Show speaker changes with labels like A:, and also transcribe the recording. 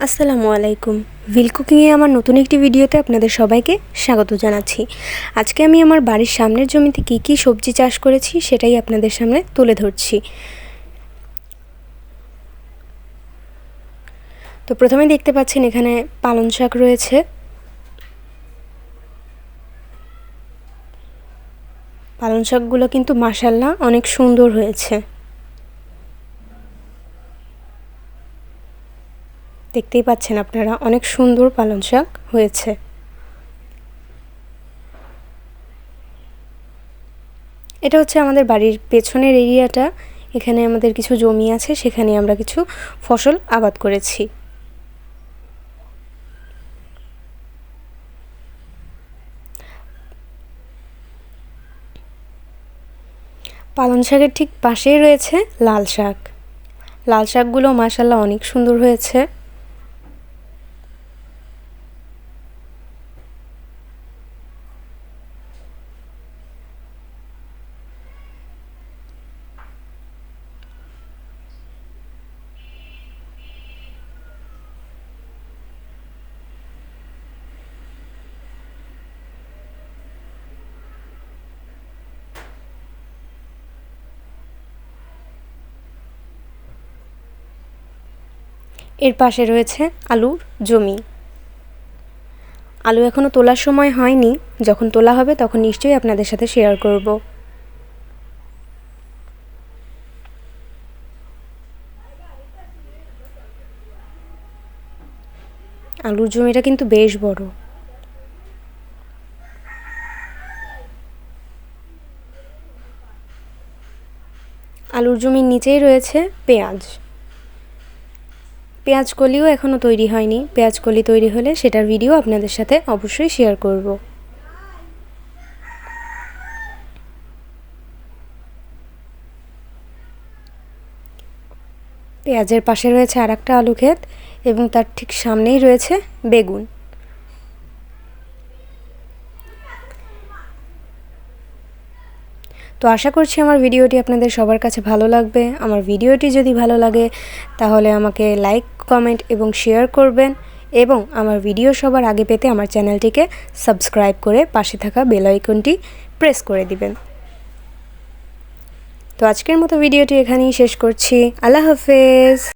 A: আসসালামু আলাইকুম। ভিল কুকিংয়ে আমার নতুন একটি ভিডিওতে আপনাদের সবাইকে স্বাগত জানাচ্ছি। আজকে আমি আমার বাড়ির সামনের জমিতে কি সবজি চাষ করেছি সেটাই আপনাদের সামনে তুলে ধরছি। তো প্রথমে দেখতে পাচ্ছেন এখানে পালং শাক রয়েছে। পালং শাকগুলো কিন্তু মাশাআল্লাহ অনেক সুন্দর হয়েছে। দেখতেই পাচ্ছেন আপনারা, অনেক সুন্দর পালং শাক হয়েছে। এটা হচ্ছে আমাদের বাড়ির পেছনের এরিয়াটা। এখানে আমাদের কিছু জমি আছে, সেখানে আমরা কিছু ফসল আবাদ করেছি। পালং শাকের ঠিক পাশেই রয়েছে লাল শাক। লাল শাকগুলো মাশাআল্লাহ অনেক সুন্দর হয়েছে। এর পাশে রয়েছে আলুর জমি। আলু এখনও তোলার সময় হয়নি, যখন তোলা হবে তখন নিশ্চয়ই আপনাদের সাথে শেয়ার করব। আলুর জমিটা কিন্তু বেশ বড়। আলুর জমির নিচেই রয়েছে পেঁয়াজ। পেঁয়াজ কলিও এখনও তৈরি হয়নি। পেঁয়াজ কলি তৈরি হলে সেটার ভিডিও আপনাদের সাথে অবশ্যই শেয়ার করব। পেঁয়াজের পাশে রয়েছে আরেকটা আলু ক্ষেত এবং তার ঠিক সামনেই রয়েছে বেগুন। তো আশা করছি আমার ভিডিওটি আপনাদের সবার কাছে ভালো লাগবে। আমার ভিডিওটি যদি ভালো লাগে তাহলে আমাকে লাইক, কমেন্ট এবং শেয়ার করবেন এবং আমার ভিডিও সবার আগে পেতে আমার চ্যানেলটিকে সাবস্ক্রাইব করে পাশে থাকা বেল আইকনটি প্রেস করে দিবেন। তো আজকের মতো ভিডিওটি এখানেই শেষ করছি। আল্লাহ হাফেজ।